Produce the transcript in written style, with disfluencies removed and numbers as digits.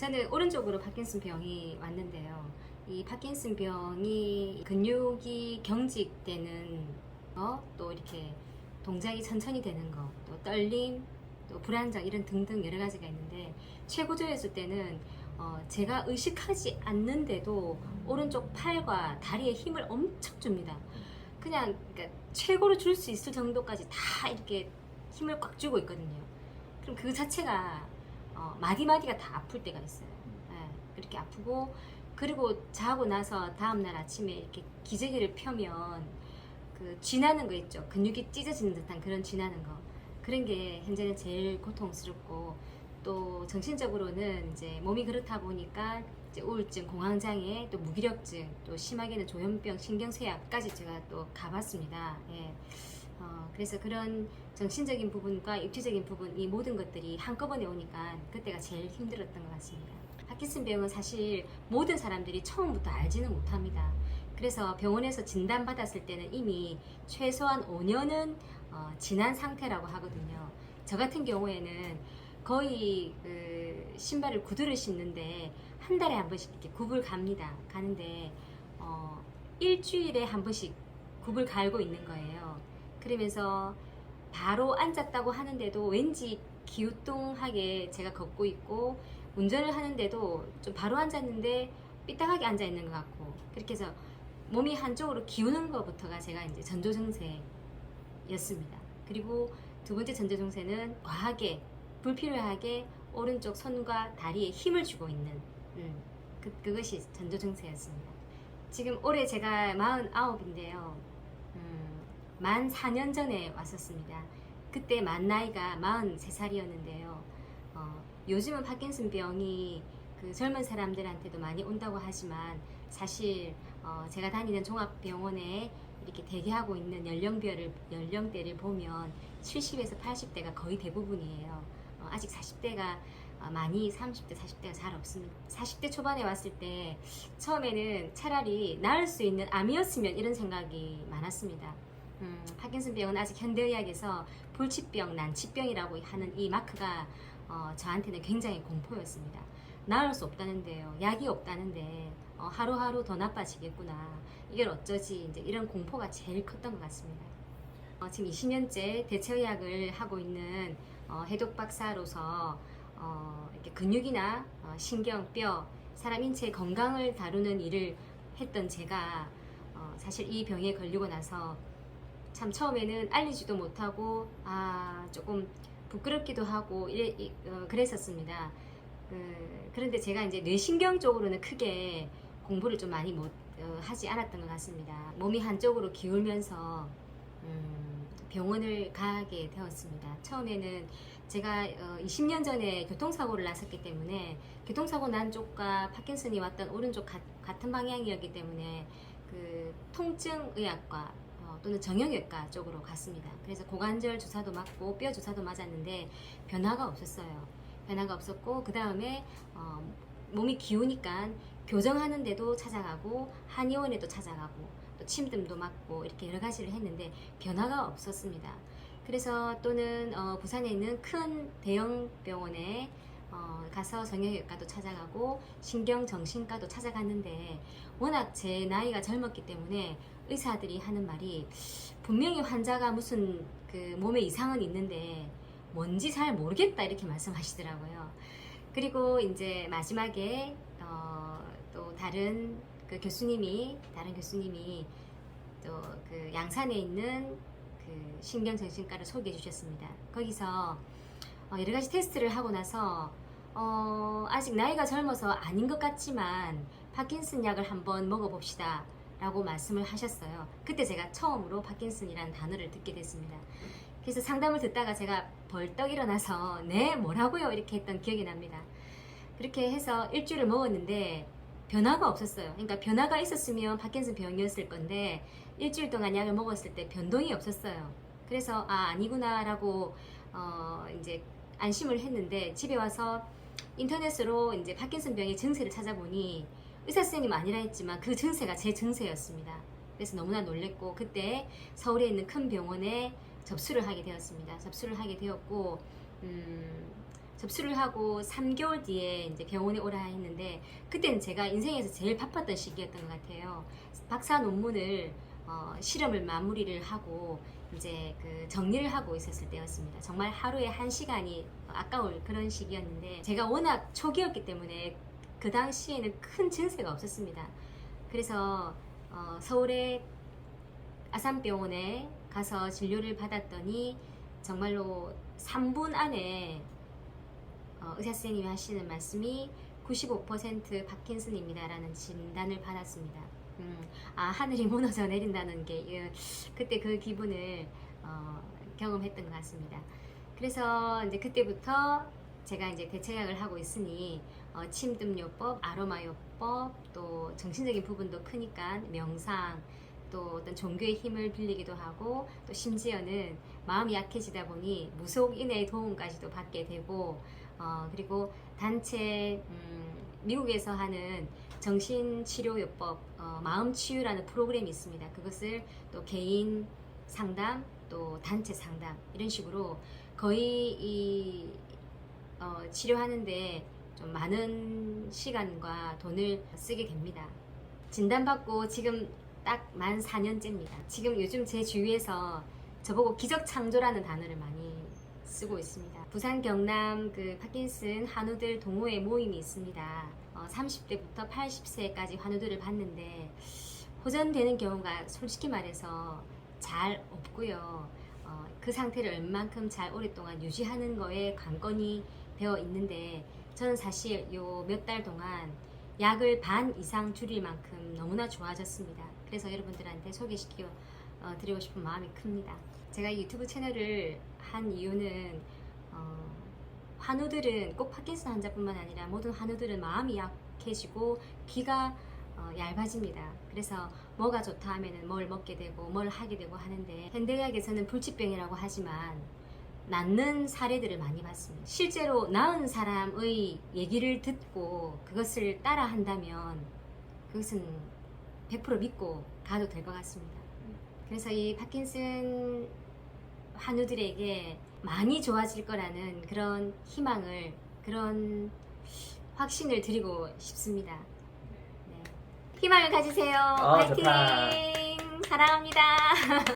저는 오른쪽으로 파킨슨 병이 왔는데요. 이 파킨슨 병이 근육이 경직되는 거, 또 이렇게 동작이 천천히 되는 거, 또 떨림, 또 불안정 이런 등등 여러 가지가 있는데 최고조였을 때는 제가 의식하지 않는데도 오른쪽 팔과 다리에 힘을 엄청 줍니다. 그냥 그러니까 최고로 줄 수 있을 정도까지 다 이렇게 힘을 꽉 주고 있거든요. 그럼 그 자체가 마디마디가 다 아플 때가 있어요. 예, 그렇게 아프고, 그리고 자고 나서 다음날 아침에 이렇게 기저귀를 펴면 그 쥐나는 거 있죠. 근육이 찢어지는 듯한 그런 쥐나는 거. 그런 게 현재는 제일 고통스럽고, 또 정신적으로는 이제 몸이 그렇다 보니까 이제 우울증, 공황장애, 또 무기력증, 또 심하게는 조현병, 신경쇠약까지 제가 또 가봤습니다. 예. 그래서 그런 정신적인 부분과 육체적인 부분, 이 모든 것들이 한꺼번에 오니까 그때가 제일 힘들었던 것 같습니다. 파킨슨 병은 사실 모든 사람들이 처음부터 알지는 못합니다. 그래서 병원에서 진단받았을 때는 이미 최소한 5년은 지난 상태라고 하거든요. 저 같은 경우에는 거의 신발을 구두를 신는데 한 달에 한 번씩 이렇게 굽을 갑니다. 가는데 일주일에 한 번씩 굽을 갈고 있는 거예요. 그러면서 바로 앉았다고 하는데도 왠지 기우뚱하게 제가 걷고 있고, 운전을 하는데도 좀 바로 앉았는데 삐딱하게 앉아 있는 것 같고, 그렇게 해서 몸이 한쪽으로 기우는 것부터가 제가 이제 전조 증세였습니다. 그리고 두 번째 전조 증세는 과하게 불필요하게 오른쪽 손과 다리에 힘을 주고 있는 그것이 전조 증세였습니다. 지금 올해 제가 49인데요. 만 4년 전에 왔었습니다. 그때 만 나이가 43살이었는데요. 요즘은 파킨슨 병이 그 젊은 사람들한테도 많이 온다고 하지만 사실 제가 다니는 종합병원에 이렇게 대기하고 있는 연령대를 보면 70에서 80대가 거의 대부분이에요. 아직 40대가 많이 30대, 40대가 잘 없습니다. 40대 초반에 왔을 때 처음에는 차라리 나을 수 있는 암이었으면 이런 생각이 많았습니다. 파킨슨 병은 아직 현대의학에서 불치병, 난치병이라고 하는 이 마크가 저한테는 굉장히 공포였습니다. 나을 수 없다는데요. 약이 없다는데 하루하루 더 나빠지겠구나. 이걸 어쩌지? 이제 이런 공포가 제일 컸던 것 같습니다. 지금 20년째 대체의학을 하고 있는 해독 박사로서 이렇게 근육이나 신경, 뼈, 사람 인체의 건강을 다루는 일을 했던 제가 사실 이 병에 걸리고 나서 참 처음에는 알리지도 못하고 조금 부끄럽기도 하고 그랬었습니다. 그런데 제가 이제 뇌신경 쪽으로는 크게 공부를 좀 많이 하지 않았던 것 같습니다. 몸이 한쪽으로 기울면서 병원을 가게 되었습니다. 처음에는 제가 20년 전에 교통사고를 났었기 때문에 교통사고 난 쪽과 파킨슨이 왔던 오른쪽 같은 방향이었기 때문에 그 통증의학과 또는 정형외과 쪽으로 갔습니다. 그래서 고관절 주사도 맞고 뼈 주사도 맞았는데 변화가 없었어요. 변화가 없었고, 그 다음에 몸이 기우니까 교정하는 데도 찾아가고 한의원에도 찾아가고 또 침뜸도 맞고 이렇게 여러 가지를 했는데 변화가 없었습니다. 그래서 또는 부산에 있는 큰 대형 병원에 가서 정형외과도 찾아가고 신경정신과도 찾아갔는데 워낙 제 나이가 젊었기 때문에 의사들이 하는 말이 분명히 환자가 무슨 그 몸에 이상은 있는데 뭔지 잘 모르겠다 이렇게 말씀하시더라고요. 그리고 이제 마지막에 또 다른 교수님이 또 그 양산에 있는 그 신경정신과를 소개해 주셨습니다. 거기서 여러 가지 테스트를 하고 나서 아직 나이가 젊어서 아닌 것 같지만 파킨슨 약을 한번 먹어봅시다 라고 말씀을 하셨어요. 그때 제가 처음으로 파킨슨이라는 단어를 듣게 됐습니다. 그래서 상담을 듣다가 제가 벌떡 일어나서 네 뭐라고요 이렇게 했던 기억이 납니다. 그렇게 해서 일주일을 먹었는데 변화가 없었어요. 그러니까 변화가 있었으면 파킨슨 병이었을 건데 일주일 동안 약을 먹었을 때 변동이 없었어요. 그래서 아니구나 라고 이제 안심을 했는데 집에 와서 인터넷으로 이제 파킨슨 병의 증세를 찾아보니 의사 선생님 아니라 했지만 그 증세가 제 증세였습니다. 그래서 너무나 놀랬고 그때 서울에 있는 큰 병원에 접수를 하게 되었습니다. 접수를 하게 되었고 접수를 하고 3개월 뒤에 이제 병원에 오라 했는데 그때는 제가 인생에서 제일 바빴던 시기였던 것 같아요. 박사 논문을 실험을 마무리를 하고 이제 그 정리를 하고 있었을 때였습니다. 정말 하루에 1시간이 아까울 그런 시기였는데 제가 워낙 초기였기 때문에 그 당시에는 큰 증세가 없었습니다. 그래서 서울의 아산병원에 가서 진료를 받았더니 정말로 3분 안에 의사 선생님이 하시는 말씀이 95% 파킨슨입니다 라는 진단을 받았습니다. 하늘이 무너져 내린다는 게 그때 그 기분을 경험했던 것 같습니다. 그래서 이제 그때부터 제가 이제 대체약을 하고 있으니 침뜸요법, 아로마요법, 또 정신적인 부분도 크니까 명상, 또 어떤 종교의 힘을 빌리기도 하고 또 심지어는 마음이 약해지다 보니 무속인의 도움까지도 받게 되고 그리고 단체 미국에서 하는 정신치료요법 마음치유라는 프로그램이 있습니다. 그것을 또 개인 상담 또 단체 상담 이런 식으로 거의 이 치료하는데 좀 많은 시간과 돈을 쓰게 됩니다. 진단받고 지금 딱 만 4년째입니다. 지금 요즘 제 주위에서 저보고 기적창조라는 단어를 많이 쓰고 있습니다. 부산 경남 그 파킨슨 한우들 동호회 모임이 있습니다. 30대부터 80세까지 환우들을 봤는데 호전되는 경우가 솔직히 말해서 잘 없고요. 그 상태를 얼만큼 잘 오랫동안 유지하는 거에 관건이 되어 있는데 저는 사실 요 몇 달 동안 약을 반 이상 줄일 만큼 너무나 좋아졌습니다. 그래서 여러분들한테 소개시켜 드리고 싶은 마음이 큽니다. 제가 유튜브 채널을 한 이유는 환우들은 꼭 파킨슨 환자뿐만 아니라 모든 환우들은 마음이 약해지고 귀가 얇아집니다. 그래서 뭐가 좋다 하면은 뭘 먹게 되고 뭘 하게 되고 하는데 현대의학에서는 불치병이라고 하지만 낫는 사례들을 많이 봤습니다. 실제로 나은 사람의 얘기를 듣고 그것을 따라 한다면 그것은 100% 믿고 가도 될 것 같습니다. 그래서 이 파킨슨 환우들에게 많이 좋아질 거라는 그런 희망을, 그런 확신을 드리고 싶습니다. 네. 희망을 가지세요. 화이팅! 좋다. 사랑합니다.